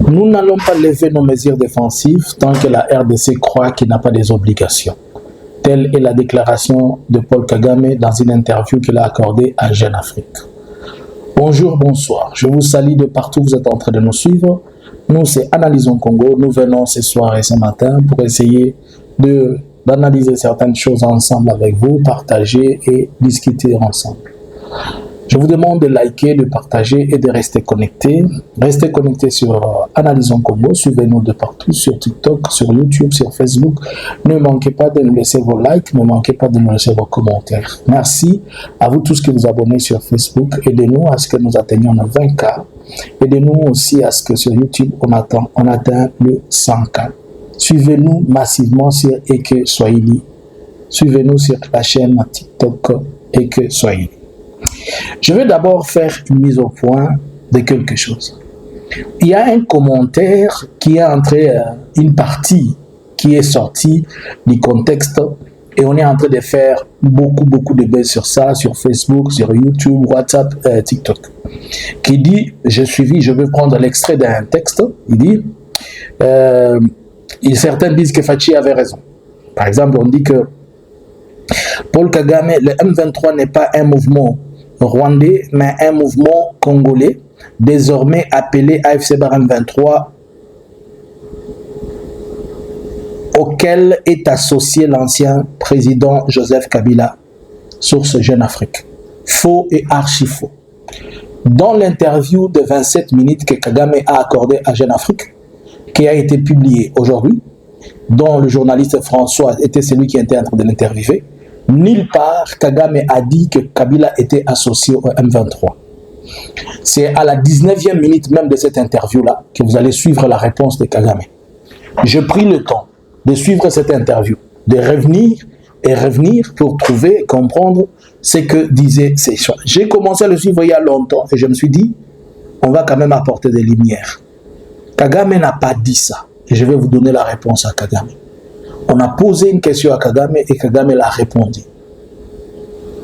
Nous n'allons pas lever nos mesures défensives tant que la RDC croit qu'il n'a pas des obligations. Telle est la déclaration de Paul Kagame dans une interview qu'il a accordée à Jeune Afrique. Bonjour, bonsoir. Je vous salue de partout où vous êtes en train de nous suivre. Nous, c'est Analysons Congo. Nous venons ce soir et ce matin pour essayer d'analyser certaines choses ensemble avec vous, partager et discuter ensemble. Je vous demande de liker, de partager et de rester connectés. Restez connectés sur Analysons Congo. Suivez-nous de partout, sur TikTok, sur YouTube, sur Facebook. Ne manquez pas de nous laisser vos likes, ne manquez pas de nous laisser vos commentaires. Merci à vous tous qui vous abonnez sur Facebook. Aidez-nous à ce que nous atteignions nos 20K. Aidez-nous aussi à ce que sur YouTube, on atteint le 100K. Suivez-nous massivement sur Eke Swahili. Suivez-nous sur la chaîne TikTok Eke Swahili. Je vais d'abord faire une mise au point de quelque chose. Il y a un commentaire qui est entré, une partie qui est sortie du contexte et on est en train de faire beaucoup de buzz sur ça, sur Facebook, sur YouTube, WhatsApp, TikTok. Qui dit, je vais prendre l'extrait d'un texte, il dit, certains disent que Fachi avait raison. Par exemple, on dit que Paul Kagame, le M23 n'est pas un mouvement rwandais, mais un mouvement congolais, désormais appelé AFC M23, auquel est associé l'ancien président Joseph Kabila, source Jeune Afrique. Faux et archi-faux. Dans l'interview de 27 minutes que Kagame a accordé à Jeune Afrique, qui a été publiée aujourd'hui, dont le journaliste François était celui qui était en train de l'interviewer, nulle part, Kagame a dit que Kabila était associé au M23. C'est à la 19e minute même de cette interview-là que vous allez suivre la réponse de Kagame. Je pris le temps de suivre cette interview, de revenir pour trouver, comprendre ce que disaient ces gens. J'ai commencé à le suivre il y a longtemps et je me suis dit, on va quand même apporter des lumières. Kagame n'a pas dit ça. Et je vais vous donner la réponse à Kagame. On a posé une question à Kagame et Kagame l'a répondu.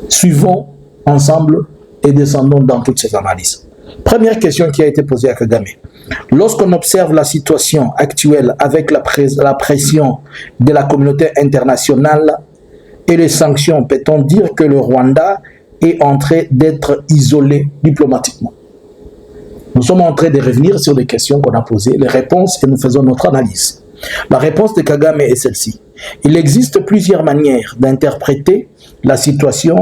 Suivons ensemble et descendons dans toutes ces analyses. Première question qui a été posée à Kagame. Lorsqu'on observe la situation actuelle avec la pression de la communauté internationale et les sanctions, peut-on dire que le Rwanda est en train d'être isolé diplomatiquement? Nous sommes en train de revenir sur les questions qu'on a posées, les réponses et nous faisons notre analyse. La réponse de Kagame est celle-ci. Il existe plusieurs manières d'interpréter la situation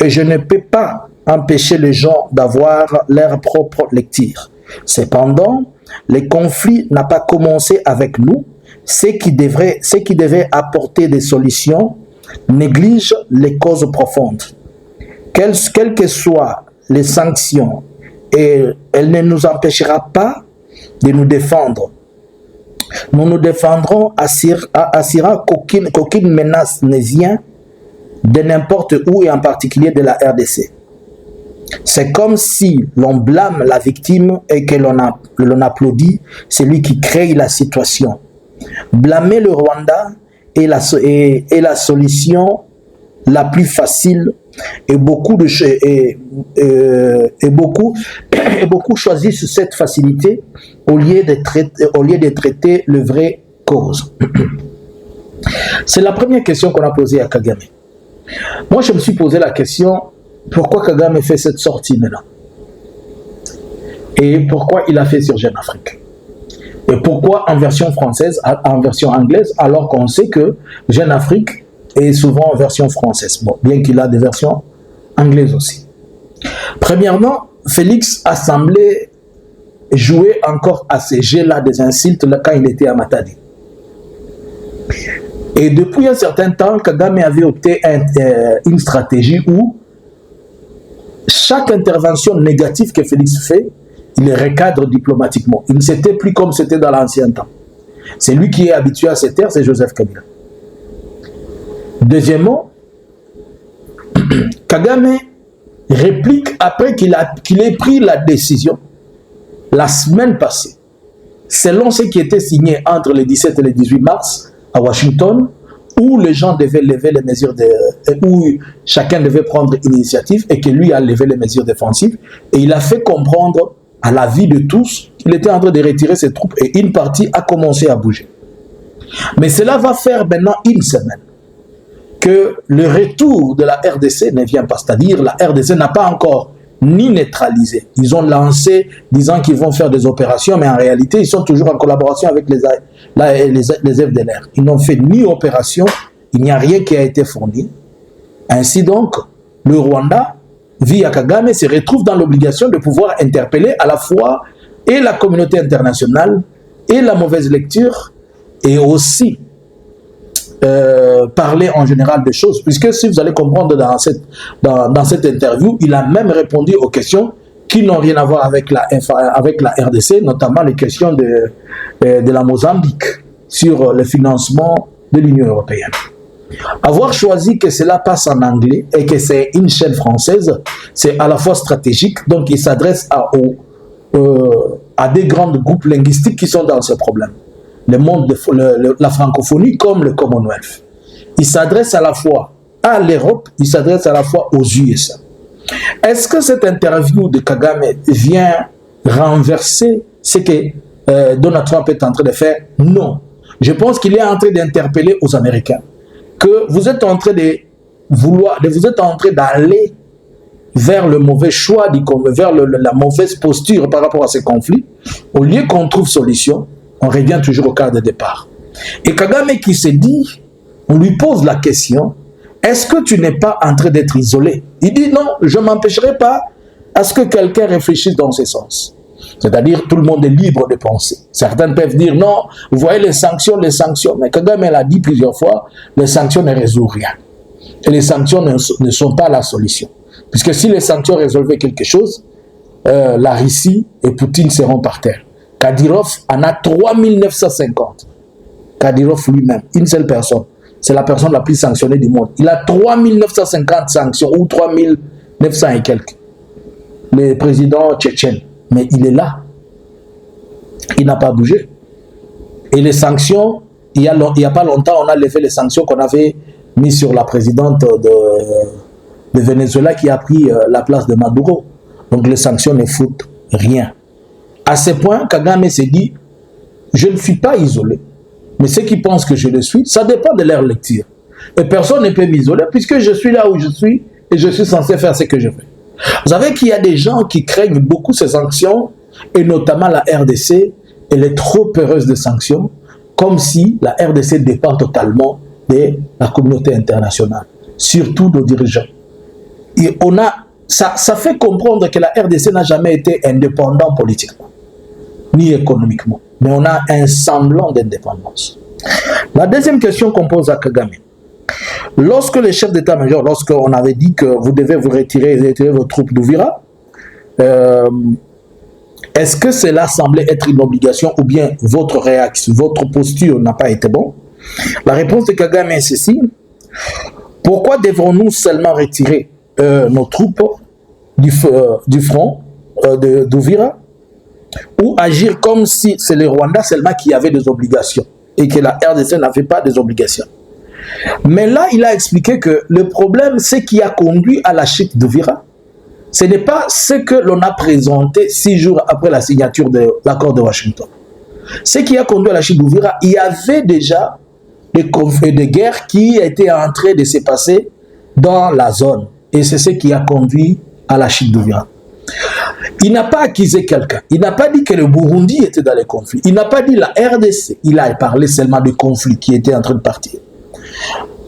et je ne peux pas empêcher les gens d'avoir leur propre lecture. Cependant, le conflit n'a pas commencé avec nous. Ceux qui devaient apporter des solutions négligent les causes profondes. Quelles que soient les sanctions, et elle ne nous empêchera pas de nous défendre. Nous nous défendrons assurant qu'aucune menace ne vient de n'importe où et en particulier de la RDC. C'est comme si l'on blâme la victime et que l'on applaudit celui qui crée la situation. Blâmer le Rwanda est la solution la plus facile et beaucoup choisissent cette facilité au lieu de traiter le vrai cause. C'est la première question qu'on a posée à Kagame. Moi, je me suis posé la question, pourquoi Kagame fait cette sortie maintenant? Et pourquoi il a fait sur Jeune Afrique? Et pourquoi en version française, en version anglaise, alors qu'on sait que Jeune Afrique est souvent en version française, bon, bien qu'il a des versions anglaises aussi. Premièrement, Félix a semblé jouer encore à ces jeux-là des insultes là, quand il était à Matadi. Et depuis un certain temps, Kagame avait opté une stratégie où chaque intervention négative que Félix fait, il les recadre diplomatiquement. Il ne s'était plus comme c'était dans l'ancien temps. C'est lui qui est habitué à ces terres, c'est Joseph Kabila. Deuxièmement, Kagame réplique après qu'il ait pris la décision la semaine passée, selon ce qui était signé entre le 17 et le 18 mars à Washington, où les gens devaient lever les mesures, où chacun devait prendre une initiative et que lui a levé les mesures défensives. Et il a fait comprendre à la vie de tous, qu'il était en train de retirer ses troupes et une partie a commencé à bouger. Mais cela va faire maintenant une semaine que le retour de la RDC ne vient pas. C'est-à-dire la RDC n'a pas encore ni neutralisé. Ils ont lancé disant qu'ils vont faire des opérations, mais en réalité, ils sont toujours en collaboration avec les FDLR. Ils n'ont fait ni opération, il n'y a rien qui a été fourni. Ainsi donc, le Rwanda, via Kagame, se retrouve dans l'obligation de pouvoir interpeller à la fois et la communauté internationale et la mauvaise lecture et aussi parler en général des choses, puisque si vous allez comprendre dans cette interview, il a même répondu aux questions qui n'ont rien à voir avec la RDC, notamment les questions de la Mozambique sur le financement de l'Union européenne. Avoir choisi que cela passe en anglais et que c'est une chaîne française, c'est à la fois stratégique, donc il s'adresse à des grands groupes linguistiques qui sont dans ce problème. Le monde de la francophonie comme le Commonwealth. Il s'adresse à la fois à l'Europe, il s'adresse à la fois aux USA. Est-ce que cette interview de Kagame vient renverser ce que Donald Trump est en train de faire? Non. Je pense qu'il est en train d'interpeller aux Américains que vous êtes en train vous êtes en train d'aller vers le mauvais choix, vers la mauvaise posture par rapport à ces conflits. Au lieu qu'on trouve solution, on revient toujours au cadre de départ. Et Kagame qui se dit, on lui pose la question, est-ce que tu n'es pas en train d'être isolé? Il dit non, je ne m'empêcherai pas à ce que quelqu'un réfléchisse dans ce sens. C'est-à-dire tout le monde est libre de penser. Certains peuvent dire non, vous voyez les sanctions. Mais Kagame l'a dit plusieurs fois, les sanctions ne résolvent rien. Et les sanctions ne sont pas la solution. Puisque si les sanctions résolvaient quelque chose, la Russie et Poutine seront par terre. Kadyrov en a 3950. Kadyrov lui-même, une seule personne. C'est la personne la plus sanctionnée du monde. Il a 3950 sanctions, ou 3900 et quelques. Le président tchétchène. Mais il est là. Il n'a pas bougé. Et les sanctions, il y a pas longtemps, on a levé les sanctions qu'on avait mises sur la présidente de Venezuela qui a pris la place de Maduro. Donc les sanctions ne foutent rien. À ce point, Kagame s'est dit, je ne suis pas isolé, mais ceux qui pensent que je le suis, ça dépend de leur lecture. Et personne ne peut m'isoler puisque je suis là où je suis et je suis censé faire ce que je fais. Vous savez qu'il y a des gens qui craignent beaucoup ces sanctions, et notamment la RDC, elle est trop peureuse de sanctions, comme si la RDC dépend totalement de la communauté internationale, surtout nos dirigeants. Et ça fait comprendre que la RDC n'a jamais été indépendante politiquement, ni économiquement, mais on a un semblant d'indépendance. La deuxième question qu'on pose à Kagame, lorsque les chefs d'état-major, lorsqu'on avait dit que vous devez vous retirer vos troupes d'Ouvira, est-ce que cela semblait être une obligation ou bien votre réaction, votre posture n'a pas été bonne? La réponse de Kagame est ceci. Pourquoi devrons-nous seulement retirer nos troupes du front d'Ouvira ou agir comme si c'est le Rwanda seulement qui avait des obligations et que la RDC n'avait pas des obligations? Mais là, il a expliqué que le problème, ce qui a conduit à la chute d'Ouvira, ce n'est pas ce que l'on a présenté 6 jours après la signature de l'accord de Washington. Ce qui a conduit à la chute d'Ouvira, il y avait déjà des conflits de guerre qui étaient en train de se passer dans la zone. Et c'est ce qui a conduit à la chute d'Ouvira. Il n'a pas accusé quelqu'un. Il n'a pas dit que le Burundi était dans les conflits. Il n'a pas dit la RDC. Il a parlé seulement des conflits qui étaient en train de partir.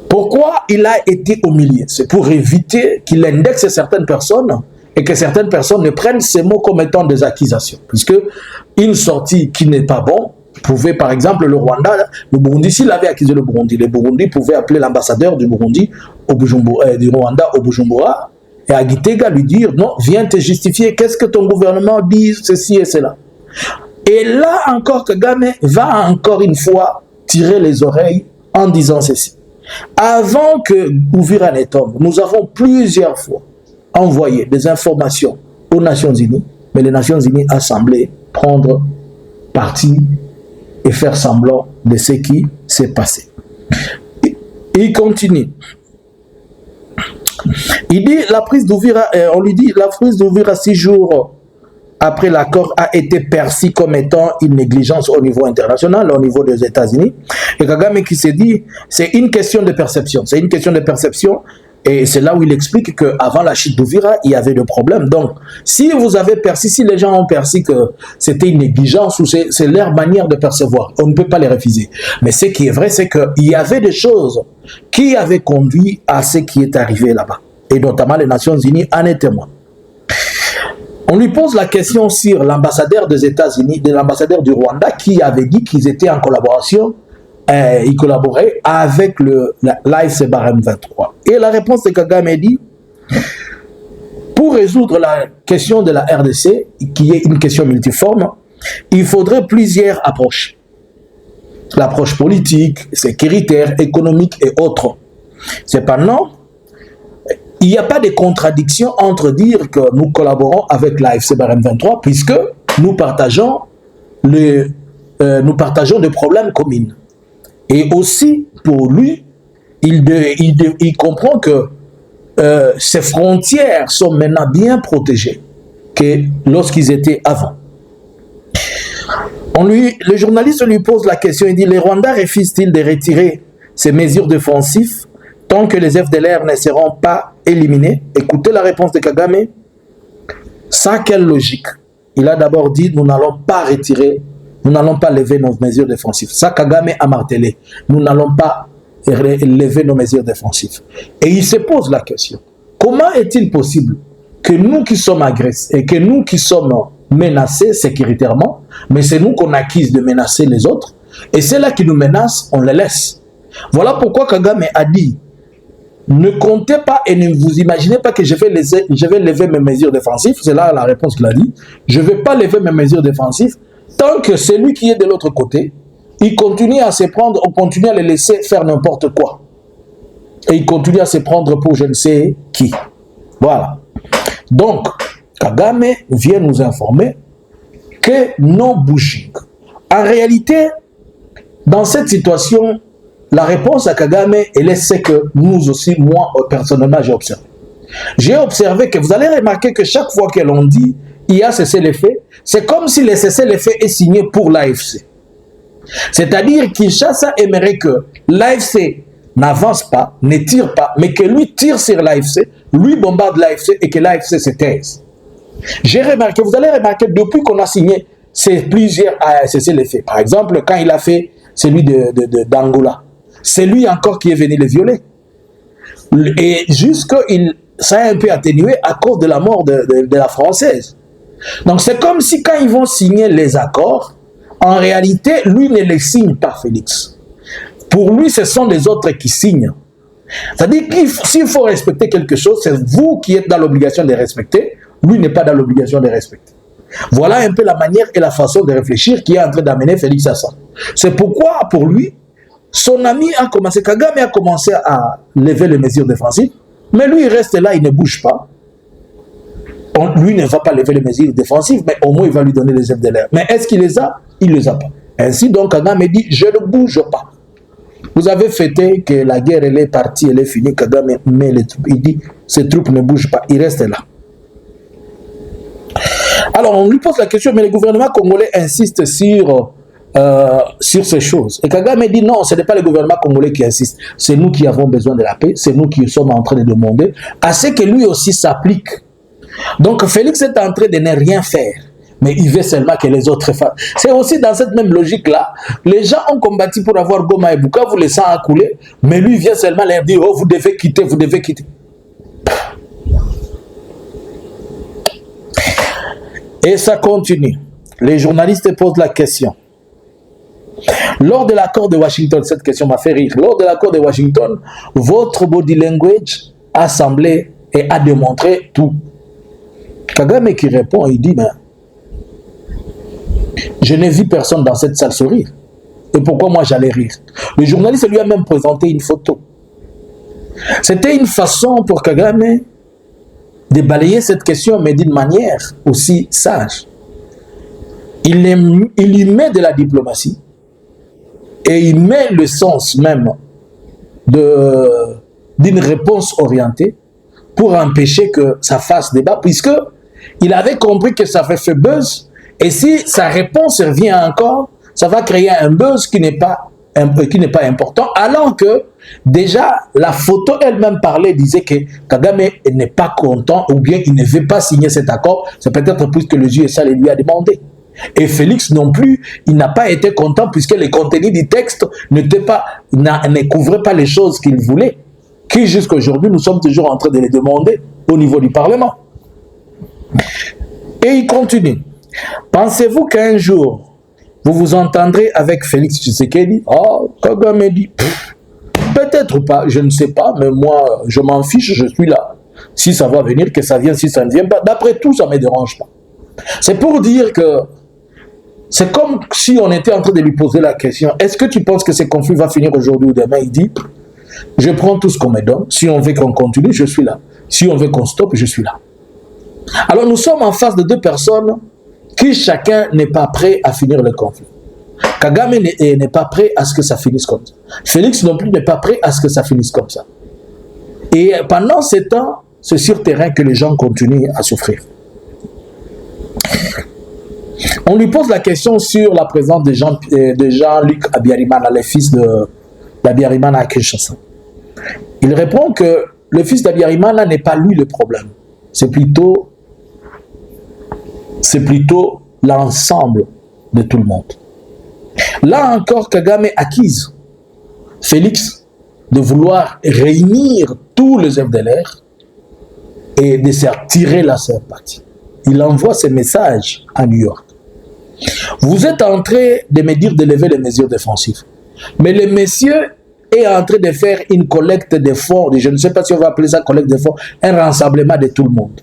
Pourquoi il a été au milieu? C'est pour éviter qu'il indexe certaines personnes et que certaines personnes ne prennent ces mots comme étant des accusations. Puisque une sortie qui n'est pas bonne pouvait, par exemple, le Rwanda, le Burundi, s'il avait accusé le Burundi pouvait appeler l'ambassadeur du Burundi du Rwanda au Bujumbura et à Gitega lui dire non, viens te justifier, qu'est-ce que ton gouvernement dit, ceci et cela. Et là encore, Kagame va encore une fois tirer les oreilles en disant ceci. Avant que Uvira ne tombe, nous avons plusieurs fois envoyé des informations aux Nations Unies, mais les Nations Unies ont semblé prendre parti et faire semblant de ce qui s'est passé. Et il continue. Il dit la prise d'Uvira, on lui dit la prise d'Uvira 6 jours après l'accord a été perçu comme étant une négligence au niveau international, au niveau des États-Unis. Et Kagame qui s'est dit, c'est une question de perception. C'est une question de perception. Et c'est là où il explique qu'avant la chute d'Ouvira, il y avait des problèmes. Donc, si vous avez perçu, si les gens ont perçu que c'était une négligence ou c'est leur manière de percevoir, on ne peut pas les refuser. Mais ce qui est vrai, c'est qu'il y avait des choses qui avaient conduit à ce qui est arrivé là-bas. Et notamment les Nations Unies en est témoin. On lui pose la question sur l'ambassadeur des États-Unis, de l'ambassadeur du Rwanda, qui avait dit qu'ils étaient en collaboration. Il collaborait avec l'AFC Barème 23. Et la réponse de Kagame dit, pour résoudre la question de la RDC, qui est une question multiforme, il faudrait plusieurs approches. L'approche politique, sécuritaire, économique et autres. Cependant, il n'y a pas de contradiction entre dire que nous collaborons avec l'AFC Barème 23 puisque nous partageons des problèmes communs. Et aussi, pour lui, il comprend que ces frontières sont maintenant bien protégées que lorsqu'ils étaient avant. Le journaliste lui pose la question, il dit, les Rwandais refusent-ils de retirer ces mesures défensives tant que les FDLR ne seront pas éliminés? Écoutez la réponse de Kagame. Ça, quelle logique? Il a d'abord dit, nous n'allons pas retirer, nous n'allons pas lever nos mesures défensives. Ça, Kagame a martelé. Nous n'allons pas lever nos mesures défensives. Et il se pose la question. Comment est-il possible que nous qui sommes agressés et que nous qui sommes menacés sécuritairement, mais c'est nous qu'on accuse de menacer les autres, et ceux-là qui nous menacent, on les laisse. Voilà pourquoi Kagame a dit, ne comptez pas et ne vous imaginez pas que je vais lever mes mesures défensives. C'est là la réponse qu'il a dit. Je ne vais pas lever mes mesures défensives tant que celui qui est de l'autre côté, il continue à se prendre, on continue à le laisser faire n'importe quoi. Et il continue à se prendre pour je ne sais qui. Voilà. Donc, Kagame vient nous informer que non bouging. En réalité, dans cette situation, la réponse à Kagame, elle est ce que nous aussi, moi, personnellement, j'ai observé. J'ai observé que vous allez remarquer que chaque fois que l'on dit il y a cessez-le-feu, c'est comme si le cessez-le-feu est signé pour l'AFC. C'est-à-dire Kinshasa aimerait que l'AFC n'avance pas, ne tire pas, mais que lui tire sur l'AFC, lui bombarde l'AFC et que l'AFC se taise. J'ai remarqué, vous allez remarquer, depuis qu'on a signé plusieurs cessez-le-feu, par exemple, quand il a fait celui d'Angola, c'est lui encore qui est venu les violer. Et ça a un peu atténué à cause de la mort de la Française. Donc c'est comme si quand ils vont signer les accords, en réalité, lui ne les signe pas, Félix. Pour lui, ce sont les autres qui signent. C'est-à-dire que s'il faut respecter quelque chose, c'est vous qui êtes dans l'obligation de respecter, lui n'est pas dans l'obligation de respecter. Voilà un peu la manière et la façon de réfléchir qui est en train d'amener Félix à ça. C'est pourquoi, pour lui, son ami a commencé, Kagame a commencé à lever les mesures défensives, mais lui, il reste là, il ne bouge pas. Lui ne va pas lever les mesures défensives, mais au moins, il va lui donner les FDLR. Mais est-ce qu'il les a? Il ne les a pas. Ainsi, donc, Kagame dit, je ne bouge pas. Vous avez fêté que la guerre, elle est partie, elle est finie, Kagame met les troupes. Il dit, ces troupes ne bougent pas, il reste là. Alors, on lui pose la question, mais le gouvernement congolais insiste sur ces choses. Et Kagame dit non, ce n'est pas le gouvernement congolais qui insiste. C'est nous qui avons besoin de la paix, c'est nous qui sommes en train de demander à ce que lui aussi s'applique. Donc Félix est en train de ne rien faire, mais il veut seulement que les autres fassent. C'est aussi dans cette même logique-là. Les gens ont combattu pour avoir Goma et Bukavu, le sang a coulé, mais lui vient seulement leur dire, oh, vous devez quitter, vous devez quitter. Et ça continue. Les journalistes posent la question. Lors de l'accord de Washington, cette question m'a fait rire. Lors de l'accord de Washington, votre body language a semblé et a démontré tout. Kagame qui répond, il dit, mais je n'ai vu personne dans cette salle sourire. Et pourquoi moi j'allais rire? Le journaliste lui a même présenté une photo. C'était une façon pour Kagame de balayer cette question, mais d'une manière aussi sage. Il y met de la diplomatie et il met le sens même d'une réponse orientée pour empêcher que ça fasse débat, puisque il avait compris que ça avait fait buzz, et si sa réponse revient encore, ça va créer un buzz qui n'est pas important, alors que déjà la photo elle-même parlait, disait que Kagame n'est pas content, ou bien il ne veut pas signer cet accord, c'est peut-être plus que le USA lui a demandé. Et Félix non plus, il n'a pas été content puisque le contenu du texte ne couvrait pas les choses qu'il voulait, qui jusqu'à aujourd'hui nous sommes toujours en train de les demander au niveau du Parlement. Et il continue. Pensez-vous qu'un jour, vous vous entendrez avec Félix Tshisekedi? Oh, Kagame dit, peut-être pas, je ne sais pas, mais moi, je m'en fiche, je suis là. Si ça va venir, que ça vienne, si ça ne vient pas, d'après tout, ça ne me dérange pas. C'est pour dire que c'est comme si on était en train de lui poser la question, est-ce que tu penses que ce conflit va finir aujourd'hui ou demain? Il dit, je prends tout ce qu'on me donne, si on veut qu'on continue, je suis là. Si on veut qu'on stoppe, je suis là. Alors nous sommes en face de deux personnes qui chacun n'est pas prêt à finir le conflit. Kagame n'est pas prêt à ce que ça finisse comme ça. Félix non plus n'est pas prêt à ce que ça finisse comme ça. Et pendant ce temps, c'est sur terrain que les gens continuent à souffrir. On lui pose la question sur la présence de Jean-Luc Abiyarimana, le fils d'Abiyarimana à Kinshasa. Il répond que le fils d'Abiyarimana n'est pas lui le problème. C'est plutôt l'ensemble de tout le monde. Là encore, Kagame accuse Félix de vouloir réunir tous les FDLR et de se tirer la sympathie. Il envoie ces messages à New York. Vous êtes en train de me dire de lever les mesures défensives. Mais le monsieur est en train de faire une collecte de fonds, je ne sais pas si on va appeler ça collecte de fonds, un rassemblement de tout le monde.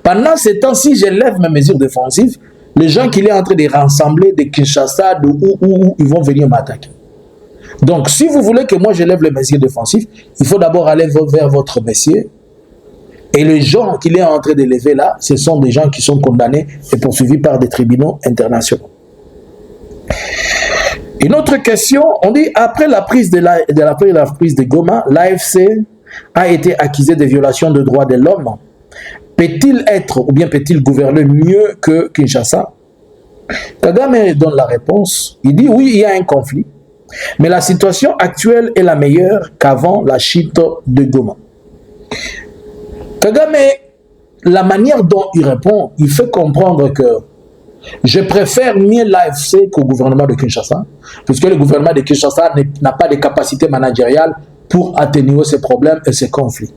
Pendant ce temps, si je lève mes mesures défensives, les gens qu'il est en train de rassembler de Kinshasa, où ils vont venir m'attaquer. Donc, si vous voulez que moi je lève les mesures défensives, il faut d'abord aller vers votre messier. Et les gens qu'il est en train de lever là, ce sont des gens qui sont condamnés et poursuivis par des tribunaux internationaux. Une autre question, on dit après la prise de Goma, l'AFC a été accusé de violation de droits de l'homme. Peut-il être ou bien peut-il gouverner mieux que Kinshasa? Kagame donne la réponse. Il dit oui, il y a un conflit, mais la situation actuelle est la meilleure qu'avant la chute de Goma. Kagame, la manière dont il répond, il fait comprendre que je préfère mieux l'AFC qu'au gouvernement de Kinshasa, puisque le gouvernement de Kinshasa n'a pas de capacité managériale pour atténuer ces problèmes et ces conflits.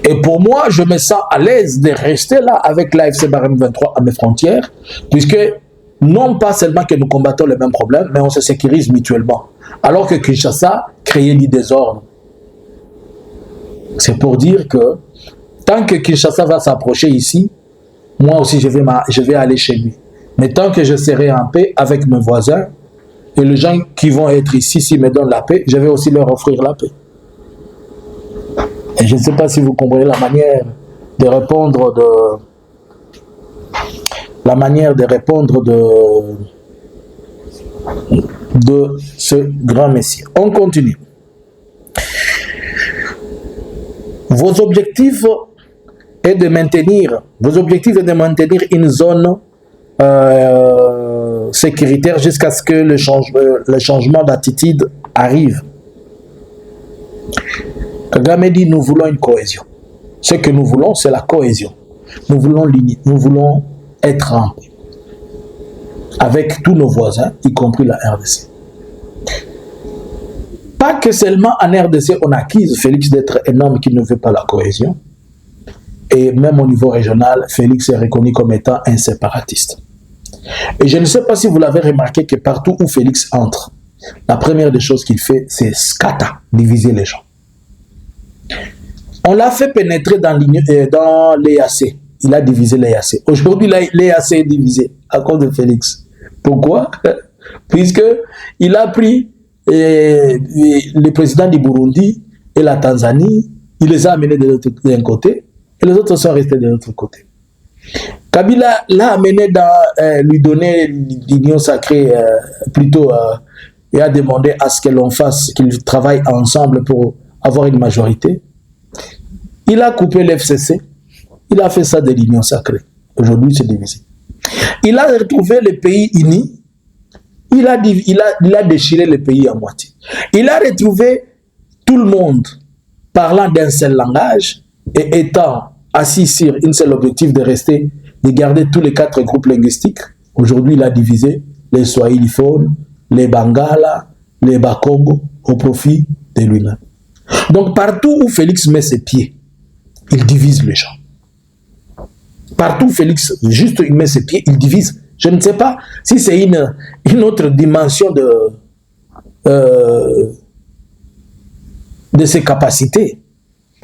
Et pour moi, je me sens à l'aise de rester là avec l'AFC Barème 23 à mes frontières, puisque non pas seulement que nous combattons les mêmes problèmes, mais on se sécurise mutuellement. Alors que Kinshasa créait du désordre. C'est pour dire que tant que Kinshasa va s'approcher ici, moi aussi je vais aller chez lui. Mais tant que je serai en paix avec mes voisins, et les gens qui vont être ici, s'ils me donnent la paix, je vais aussi leur offrir la paix. Et je ne sais pas si vous comprenez la manière de répondre de ce grand Messie. On continue. Vos objectifs est de maintenir une zone sécuritaire jusqu'à ce que le changement d'attitude arrive. Kagame dit nous voulons une cohésion. Ce que nous voulons, c'est la cohésion. Nous voulons être en paix avec tous nos voisins, y compris la RDC. Pas que seulement en RDC, on accuse Félix d'être un homme qui ne veut pas la cohésion. Et même au niveau régional, Félix est reconnu comme étant un séparatiste. Et je ne sais pas si vous l'avez remarqué que partout où Félix entre, la première des choses qu'il fait, c'est scata, diviser les gens. On l'a fait pénétrer dans l'EAC. Il a divisé l'EAC. Aujourd'hui, l'EAC est divisé à cause de Félix. Pourquoi? Puisqu'il a pris le président du Burundi et la Tanzanie, il les a amenés d'un côté et les autres sont restés de l'autre côté. Kabila l'a amené lui donner l'union sacrée et a demandé à ce que l'on fasse, qu'ils travaillent ensemble pour avoir une majorité. Il a coupé l'FCC, Il a fait ça de l'union sacrée. Aujourd'hui, c'est divisé. Il a retrouvé le pays uni. Il a déchiré le pays à moitié. Il a retrouvé tout le monde parlant d'un seul langage et étant assis sur un seul objectif de garder tous les 4 groupes linguistiques. Aujourd'hui, il a divisé les swahiliphones, les Bangala, les Bakongo au profit de lui-même. Donc, partout où Félix met ses pieds, il divise les gens. Partout où Félix juste met ses pieds, il divise. Je ne sais pas si c'est une autre dimension de ses capacités.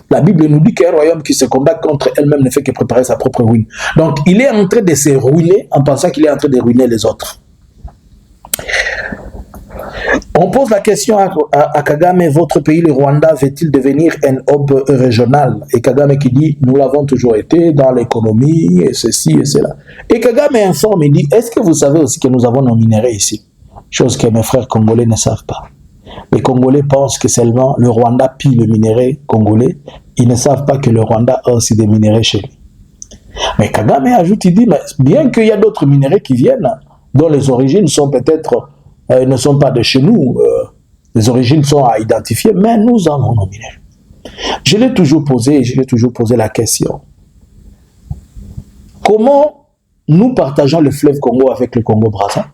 La Bible nous dit qu'un royaume qui se combat contre elle-même ne fait que préparer sa propre ruine. Donc, il est en train de se ruiner en pensant qu'il est en train de ruiner les autres. On pose la question à Kagame, votre pays, le Rwanda, va-t-il devenir un hub régional? Et Kagame qui dit, nous l'avons toujours été dans l'économie, et ceci et cela. Et Kagame informe, il dit, est-ce que vous savez aussi que nous avons nos minéraux ici? Chose que mes frères congolais ne savent pas. Les Congolais pensent que seulement le Rwanda pille le minerai congolais. Ils ne savent pas que le Rwanda a aussi des minéraux chez lui. Mais Kagame ajoute, il dit, mais bien qu'il y a d'autres minéraux qui viennent, dont les origines sont peut-être, ne sont pas de chez nous, les origines sont à identifier, mais nous avons nos minéraux. Je l'ai toujours posé la question. Comment nous partageons le fleuve Congo avec le Congo-Brazza?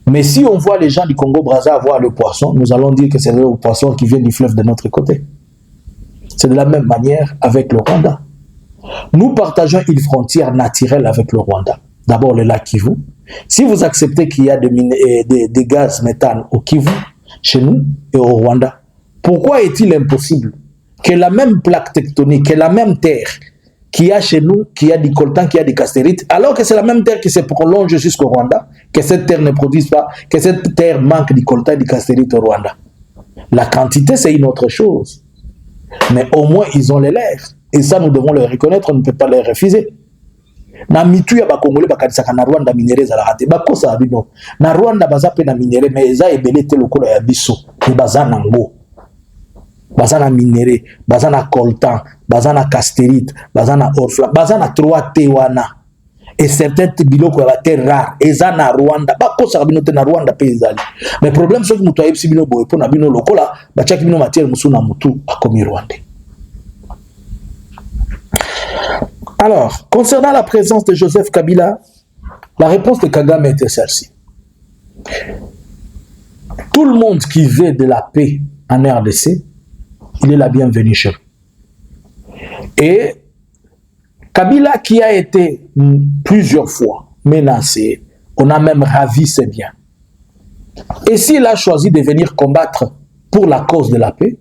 Mais si on voit les gens du Congo-Brazza avoir le poisson, nous allons dire que c'est le poisson qui vient du fleuve de notre côté. C'est de la même manière avec le Rwanda. Nous partageons une frontière naturelle avec le Rwanda. D'abord le lac Kivu. Si vous acceptez qu'il y a des gaz méthane au Kivu, chez nous et au Rwanda, pourquoi est-il impossible que la même plaque tectonique, que la même terre qu'il y a chez nous, qu'il y a du coltan, qu'il y a des castérites, alors que c'est la même terre qui se prolonge jusqu'au Rwanda, que cette terre ne produise pas, que cette terre manque du coltan et du castérite au Rwanda? La quantité, c'est une autre chose. Mais au moins, ils ont les leurs. Et ça, nous devons le reconnaître, on ne peut pas les refuser. Na mitu ya bakongole bakanisaka na Rwanda minere za la hate. Bakosa abino. Na Rwanda baza pe na minere, mais eza ebele te lokolo ya biso. Et baza nango. Baza na minere, baza na coltan, baza na castérite, baza na orfla, baza na 3T wana. Et certains biloko ya terre rare, eza na Rwanda. Bakosa abino te na Rwanda pe ezali. Mais problème c'est que mutu ayebisi bino boye po na bino lokola, bachaki bino matière musu na mutu akomi Rwanda. Alors, concernant la présence de Joseph Kabila, la réponse de Kagame était celle-ci. Tout le monde qui veut de la paix en RDC, il est la bienvenue chez nous. Et Kabila qui a été plusieurs fois menacé, on a même ravi ses biens. Et s'il a choisi de venir combattre pour la cause de la paix,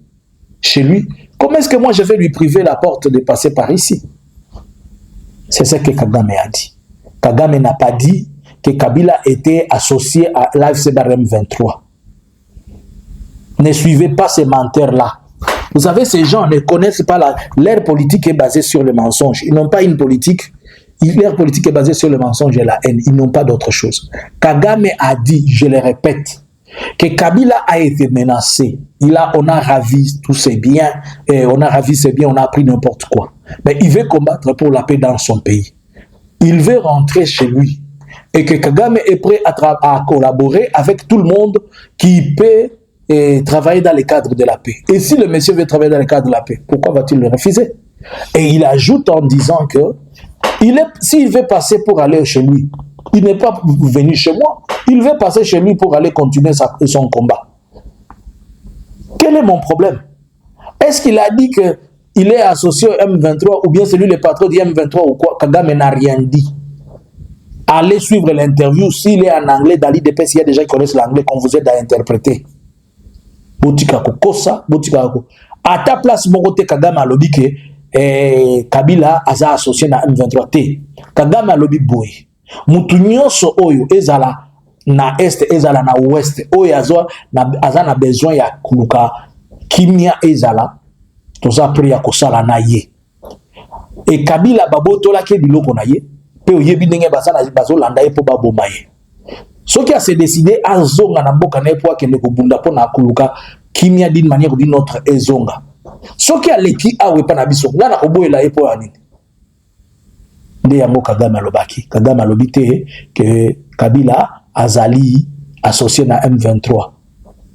chez lui, comment est-ce que moi je vais lui priver la porte de passer par ici? C'est ce que Kagame a dit. Kagame n'a pas dit que Kabila était associé à l'AFC Barème 23. Ne suivez pas ces menteurs-là. Vous savez, ces gens ne connaissent pas leur politique est basée sur le mensonge. Ils n'ont pas une politique. Leur politique est basée sur le mensonge et la haine. Ils n'ont pas d'autre chose. Kagame a dit, je le répète, que Kabila a été menacé. On a ravi tous ses biens, et on a ravi ses biens, on a appris n'importe quoi. Mais il veut combattre pour la paix dans son pays. Il veut rentrer chez lui. Et que Kagame est prêt à collaborer avec tout le monde qui peut travailler dans le cadre de la paix. Et si le monsieur veut travailler dans le cadre de la paix, pourquoi va-t-il le refuser? Et il ajoute en disant que s'il veut passer pour aller chez lui, il n'est pas venu chez moi. Il veut passer chez lui pour aller continuer son combat. Quel est mon problème? Est-ce qu'il a dit qu'il est associé au M23 ou bien c'est lui le patron du M23 ou quoi? Kagame n'a rien dit. Allez suivre l'interview. S'il est en anglais, dans l'IDP, s'il y a des gens qui connaissent l'anglais, qu'on vous aide à interpréter. À ta place, Mogote Kagame a lobby que Kabila a associé à M23 T. Kagame a lobby boy. Mutu nyonso oyo ezala na est ezala na ouest oyo azana besoin ya kuluka kimia ezala toza pri ya kosala na ye. Et Kabila babotola ke biloko na ye pe oyebi ndenge basana bazolanda ye po baboma ye. Soki a se décidé azonga na mboka na po akende kobunda po na kuluka kimia d'une manière ou d'une autre ezonga. Soki a leki awe pa na biso ngana koboyela ye po ya nini? nde yango Kagame alobaki. Kagame alobite que Kabila azali associé na M23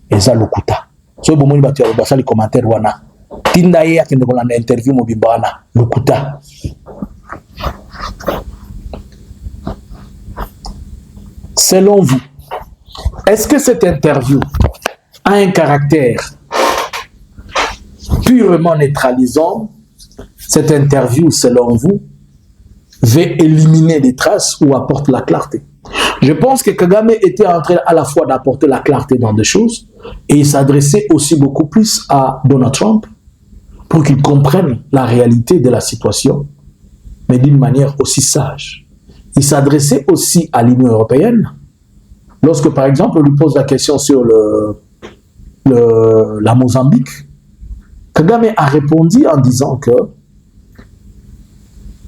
eza lokuta. So bomoni batu ya basali commentaire wana tinda ye akende kolanda interview mobimba wana lokuta. Selon vous, est-ce que cette interview a un caractère purement neutralisant? Cette interview, selon vous, veut éliminer les traces ou apporte la clarté? Je pense que Kagame était en train à la fois d'apporter la clarté dans des choses et il s'adressait aussi beaucoup plus à Donald Trump pour qu'il comprenne la réalité de la situation, mais d'une manière aussi sage. Il s'adressait aussi à l'Union européenne. Lorsque, par exemple, on lui pose la question sur la Mozambique, Kagame a répondu en disant que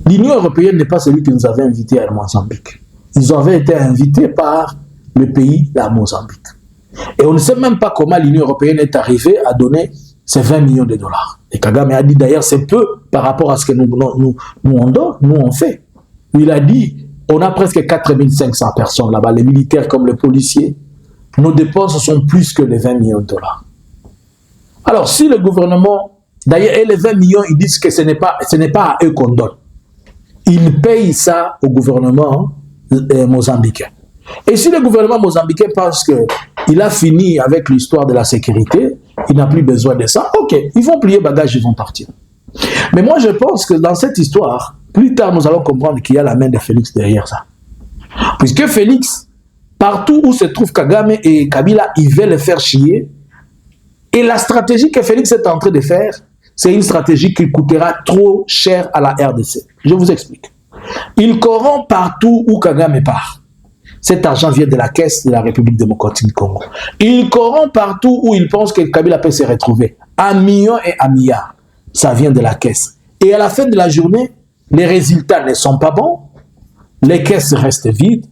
l'Union européenne n'est pas celui qui nous avait invités à la Mozambique. Ils avaient été invités par le pays, la Mozambique. Et on ne sait même pas comment l'Union européenne est arrivée à donner ces 20 millions de dollars. Et Kagame a dit d'ailleurs c'est peu par rapport à ce que nous on fait. Il a dit on a presque 4500 personnes là-bas, les militaires comme les policiers. Nos dépenses sont plus que les 20 millions de dollars. Alors si le gouvernement, d'ailleurs et les 20 millions, ils disent que ce n'est pas à eux qu'on donne. Ils payent ça au gouvernement mozambicain. Et si le gouvernement mozambicain pense qu'il a fini avec l'histoire de la sécurité, il n'a plus besoin de ça, ok, ils vont plier bagages, ils vont partir. Mais moi je pense que dans cette histoire, plus tard nous allons comprendre qu'il y a la main de Félix derrière ça. Puisque Félix, partout où se trouve Kagame et Kabila, ils veulent le faire chier. Et la stratégie que Félix est en train de faire, c'est une stratégie qui coûtera trop cher à la RDC. Je vous explique. Il corrompt partout où Kagame part. Cet argent vient de la caisse de la République démocratique du Congo. Il corrompt partout où il pense que Kabila peut se retrouver. À millions et à milliards. Ça vient de la caisse. Et à la fin de la journée, les résultats ne sont pas bons. Les caisses restent vides.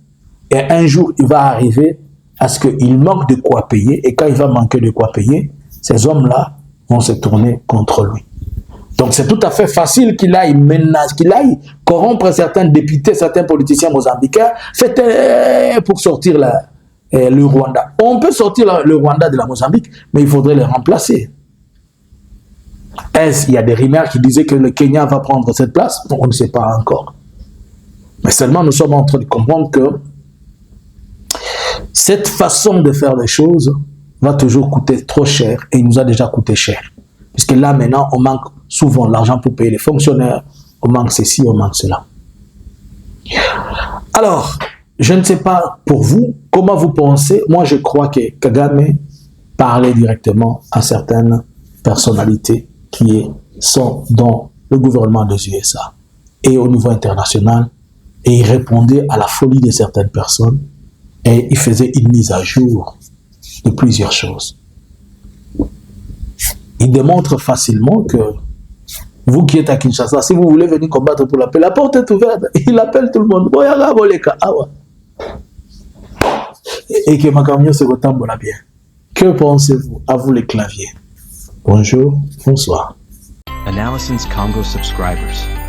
Et un jour, il va arriver à ce qu'il manque de quoi payer. Et quand il va manquer de quoi payer, ces hommes-là vont se tourner contre lui. Donc c'est tout à fait facile qu'il aille menacer, qu'il aille corrompre certains députés, certains politiciens mozambicains, pour sortir le Rwanda. On peut sortir le Rwanda de la Mozambique, mais il faudrait le remplacer. Il y a des rumeurs qui disaient que le Kenya va prendre cette place? On ne sait pas encore. Mais seulement nous sommes en train de comprendre que cette façon de faire les choses va toujours coûter trop cher et il nous a déjà coûté cher. Puisque là maintenant, on manque souvent l'argent pour payer les fonctionnaires, on manque ceci, on manque cela. Alors, je ne sais pas pour vous, comment vous pensez. Moi, je crois que Kagame parlait directement à certaines personnalités qui sont dans le gouvernement des USA et au niveau international, et il répondait à la folie de certaines personnes et il faisait une mise à jour de plusieurs choses. Il démontre facilement que vous qui êtes à Kinshasa, si vous voulez venir combattre pour la paix, la porte est ouverte. Il appelle tout le monde. Et que ma camion se retombe bien. Que pensez-vous? À vous les claviers. Bonjour, bonsoir. Analysins Congo subscribers.